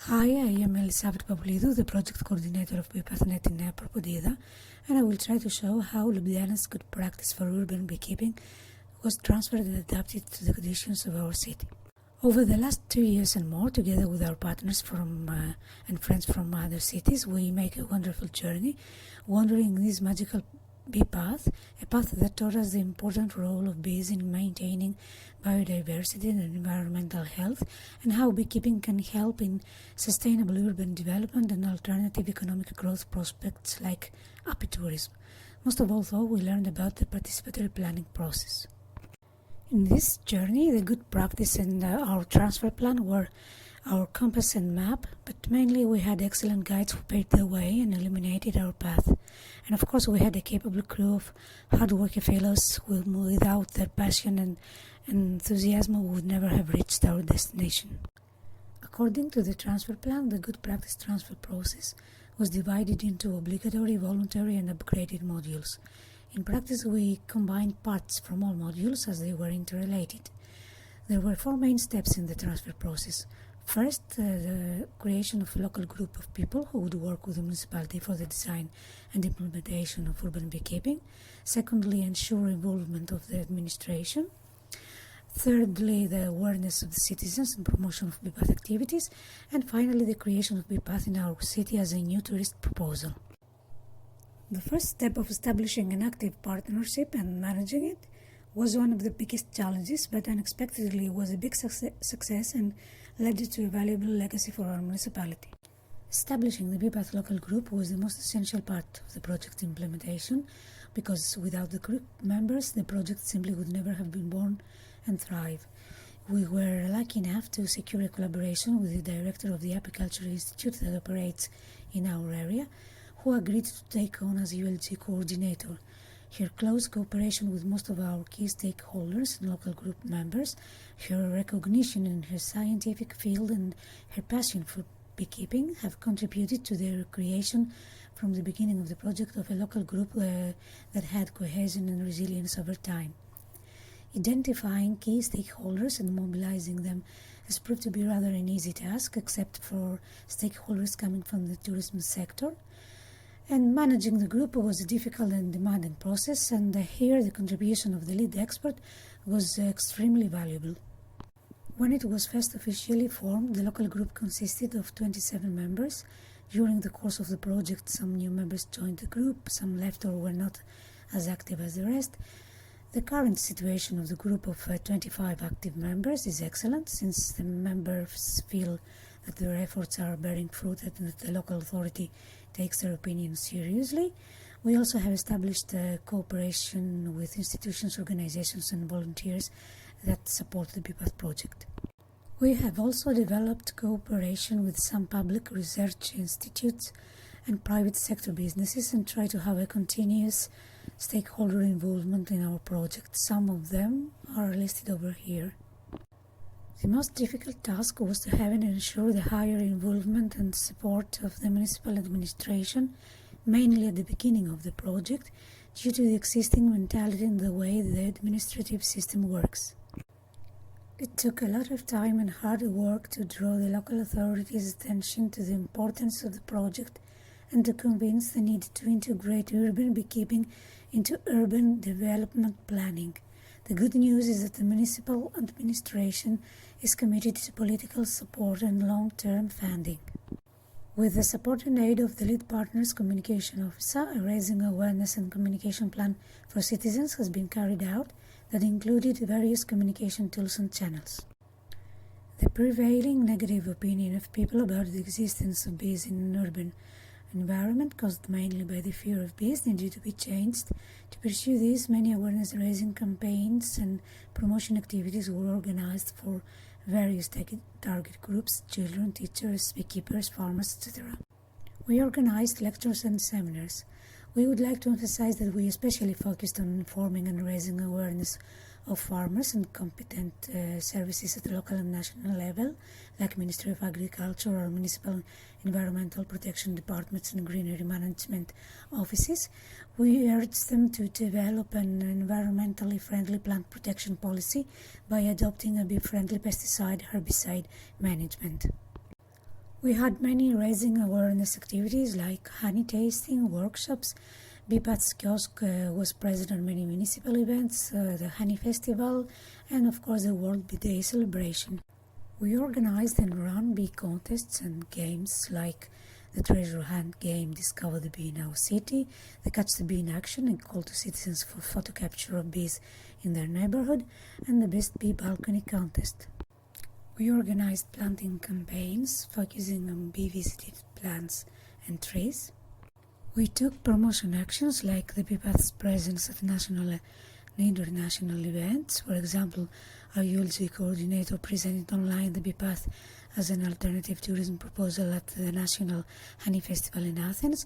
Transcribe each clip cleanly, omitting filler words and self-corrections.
Hi, I am mélissa, the project coordinator of BeePathNet in Propontida, and I will try to show how Ljubljana's good practice for urban beekeeping was transferred and adapted to the conditions of our city. Over the last 2 years and more, together with our partners and friends from other cities, we make a wonderful journey, wandering this magical bee path, a path that taught us the important role of bees in maintaining biodiversity and environmental health, and how beekeeping can help in sustainable urban development and alternative economic growth prospects like apitourism. Most of all, though, we learned about the participatory planning process. In this journey, the good practice and our transfer plan were our compass and map, but mainly we had excellent guides who paved the way and illuminated our path. And of course, we had a capable crew of hard-working fellows who, without their passion and enthusiasm, would never have reached our destination. According to the transfer plan, the good practice transfer process was divided into obligatory, voluntary, and upgraded modules. In practice, we combined parts from all modules as they were interrelated. There were 4 main steps in the transfer process. First, the creation of a local group of people who would work with the municipality for the design and implementation of urban beekeeping. Secondly, ensure involvement of the administration. Thirdly, the awareness of the citizens and promotion of BeePath activities. And finally, the creation of BeePath in our city as a new tourist proposal. The first step of establishing an active partnership and managing it was one of the biggest challenges, but unexpectedly was a big success and led to a valuable legacy for our municipality. Establishing the BeePath local group was the most essential part of the project implementation, because without the group members, the project simply would never have been born and thrive. We were lucky enough to secure a collaboration with the director of the Apiculture Institute that operates in our area, who agreed to take on as ULG coordinator. Her close cooperation with most of our key stakeholders and local group members, her recognition in her scientific field, and her passion for beekeeping have contributed to the creation from the beginning of the project of a local group that had cohesion and resilience over time. Identifying key stakeholders and mobilizing them has proved to be rather an easy task, except for stakeholders coming from the tourism sector. And managing the group was a difficult and demanding process, and here the contribution of the lead expert was extremely valuable. When it was first officially formed, the local group consisted of 27 members. During the course of the project, some new members joined the group, some left or were not as active as the rest. The current situation of the group of 25 active members is excellent, since the members feel that their efforts are bearing fruit and that the local authority takes their opinion seriously. We also have established cooperation with institutions, organizations, and volunteers that support the BeePath project. We have also developed cooperation with some public research institutes and private sector businesses, and try to have a continuous stakeholder involvement in our project. Some of them are listed over here. The most difficult task was to have and ensure the higher involvement and support of the municipal administration, mainly at the beginning of the project, due to the existing mentality and the way the administrative system works. It took a lot of time and hard work to draw the local authorities' attention to the importance of the project and to convince the need to integrate urban beekeeping into urban development planning. The good news is that the municipal administration is committed to political support and long-term funding. With the support and aid of the lead partner's communication officer, a raising awareness and communication plan for citizens has been carried out that included various communication tools and channels. The prevailing negative opinion of people about the existence of bees in an urban environment, caused mainly by the fear of bees, needed to be changed. To pursue this, many awareness-raising campaigns and promotion activities were organized for various target groups: children, teachers, beekeepers, farmers, etc. We organized lectures and seminars. We would like to emphasize that we especially focused on informing and raising awareness of farmers and competent services at the local and national level, like Ministry of Agriculture or Municipal Environmental Protection Departments and Greenery Management Offices. We urged them to develop an environmentally friendly plant protection policy by adopting a bee-friendly pesticide-herbicide management. We had many raising awareness activities like honey tasting, workshops. BeePath's kiosk was present on many municipal events, the Honey Festival, and of course the World Bee Day celebration. We organized and ran bee contests and games like the treasure hunt game, Discover the Bee in Our City, the Catch the Bee in Action, and call to citizens for photo capture of bees in their neighborhood, and the Best Bee Balcony contest. We organized planting campaigns focusing on bee-visited plants and trees. We took promotion actions like the BeePath's presence at national and international events. For example, our ULG coordinator presented online the BeePath as an alternative tourism proposal at the National Honey Festival in Athens.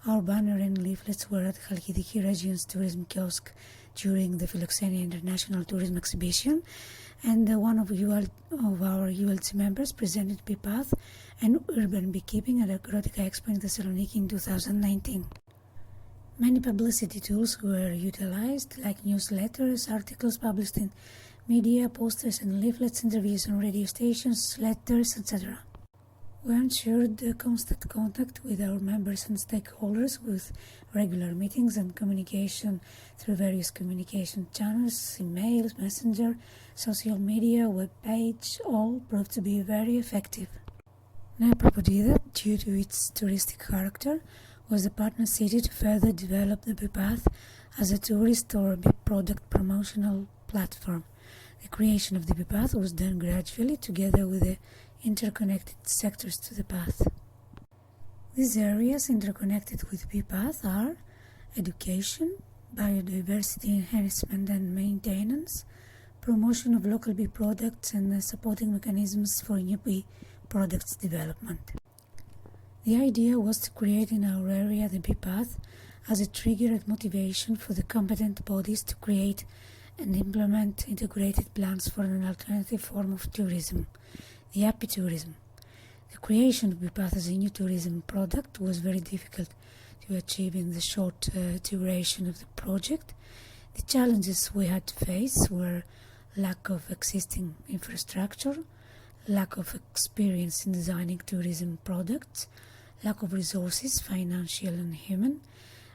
Our banner and leaflets were at Halkidiki Region's tourism kiosk during the Philoxenia International Tourism Exhibition, and one of our ULG members presented BeePath and urban beekeeping at Agrotica Expo in Thessaloniki in 2019. Many publicity tools were utilized, like newsletters, articles published in media, posters and leaflets, interviews on radio stations, letters, etc. We ensured constant contact with our members and stakeholders with regular meetings and communication through various communication channels, emails, messenger, social media, web page, all proved to be very effective. Nea Propondida, due to its touristic character, was the partner city to further develop the BeePath as a tourist or bee product promotional platform. The creation of the BeePath was done gradually together with the interconnected sectors to the path. These areas interconnected with BeePath are education, biodiversity enhancement and maintenance, promotion of local bee products and supporting mechanisms for new bee products development. The idea was to create in our area the BeePath as a trigger and motivation for the competent bodies to create and implement integrated plans for an alternative form of tourism, the apitourism. The creation of BeePath as a new tourism product was very difficult to achieve in the short duration of the project. The challenges we had to face were lack of existing infrastructure, lack of experience in designing tourism products, lack of resources, financial and human,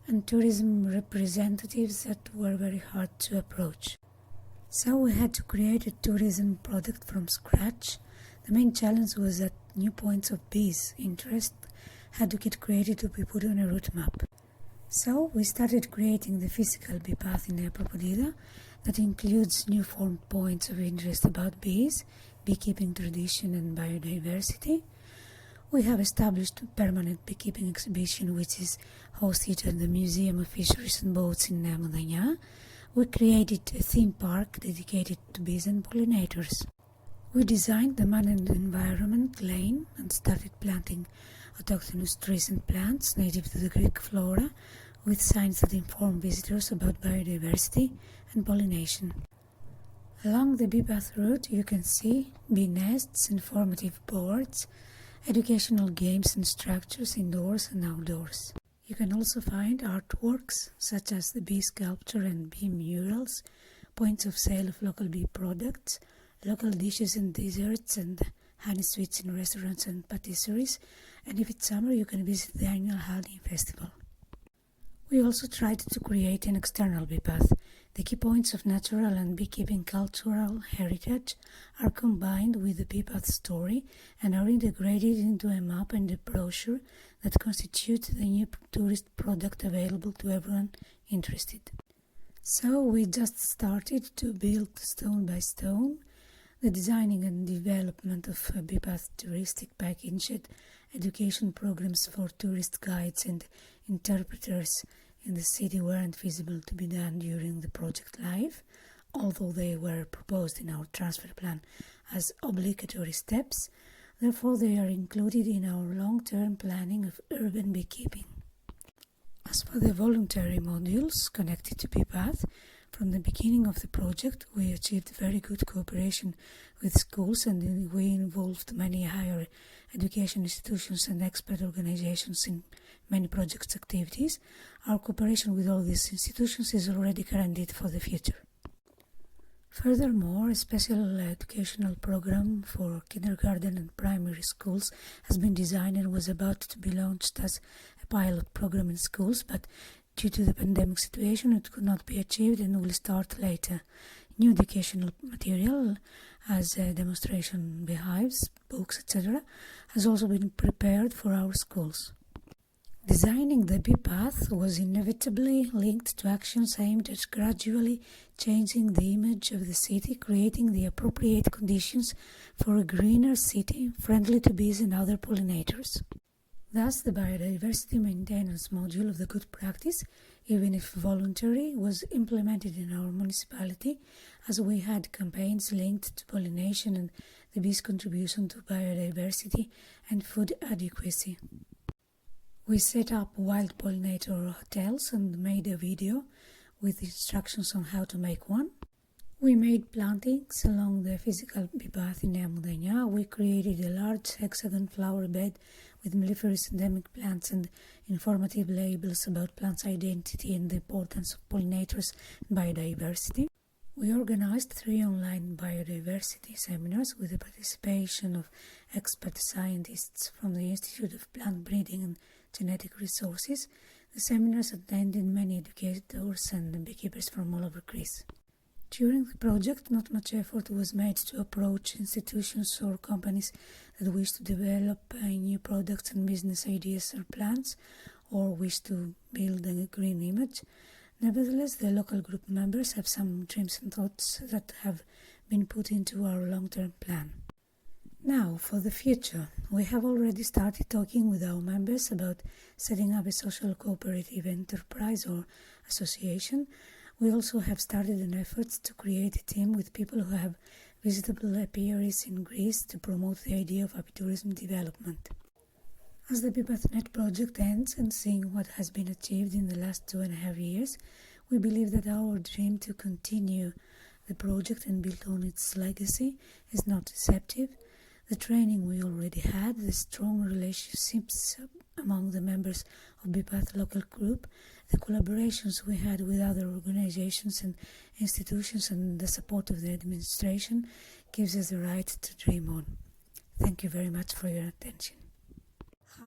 and tourism representatives that were very hard to approach. So we had to create a tourism product from scratch. The main challenge was that new points of bees interest had to get created to be put on a route map. So we started creating the physical BeePath in Nea Propondida that includes new formed points of interest about bees, beekeeping tradition and biodiversity. We have established a permanent beekeeping exhibition which is hosted at the Museum of Fisheries and Boats in Nea Moudania. We created a theme park dedicated to bees and pollinators. We designed the man and environment lane and started planting autochthonous trees and plants native to the Greek flora with signs that inform visitors about biodiversity and pollination. Along the BeePath route you can see bee nests, informative boards, educational games and structures indoors and outdoors. You can also find artworks such as the bee sculpture and bee murals, points of sale of local bee products, local dishes and desserts, and honey sweets in restaurants and patisseries, and if it's summer you can visit the annual Honey Festival. We also tried to create an external BeePath. The key points of natural and beekeeping cultural heritage are combined with the BeePath story and are integrated into a map and a brochure that constitute the new tourist product available to everyone interested. So we just started to build stone by stone the designing and development of BeePath touristic packaged education programs for tourist guides and interpreters in the city weren't feasible to be done during the project life, although they were proposed in our transfer plan as obligatory steps. Therefore, they are included in our long-term planning of urban beekeeping. As for the voluntary modules connected to BeePath, from the beginning of the project, we achieved very good cooperation with schools and we involved many higher education institutions and expert organizations in many project activities. Our cooperation with all these institutions is already guaranteed for the future. Furthermore, a special educational program for kindergarten and primary schools has been designed and was about to be launched as a pilot program in schools, but due to the pandemic situation it could not be achieved and will start later. New educational material as demonstration beehives, books, etc. has also been prepared for our schools. Designing the bee path was inevitably linked to actions aimed at gradually changing the image of the city, creating the appropriate conditions for a greener city friendly to bees and other pollinators. Thus, the biodiversity maintenance module of the good practice, even if voluntary, was implemented in our municipality, as we had campaigns linked to pollination and the bees' contribution to biodiversity and food adequacy. We set up wild pollinator hotels and made a video with instructions on how to make one. We made plantings along the physical bee path in Νέα Μουδανιά. We created a large hexagon flower bed with melliferous endemic plants and informative labels about plants' identity and the importance of pollinators and biodiversity. We organized 3 online biodiversity seminars with the participation of expert scientists from the Institute of Plant Breeding and Genetic Resources. The seminars attended many educators and beekeepers from all over Greece. During the project, not much effort was made to approach institutions or companies that wish to develop new products and business ideas or plans, or wish to build a green image. Nevertheless, the local group members have some dreams and thoughts that have been put into our long-term plan. Now, for the future, we have already started talking with our members about setting up a social cooperative enterprise or association. We also have started an effort to create a team with people who have visitable apiaries in Greece to promote the idea of apitourism development. As the BeePathNet project ends and seeing what has been achieved in the last 2.5 years, we believe that our dream to continue the project and build on its legacy is not deceptive. The training we already had, the strong relationships among the members of BeePath local group, the collaborations we had with other organizations and institutions, and the support of the administration gives us the right to dream on. Thank you very much for your attention.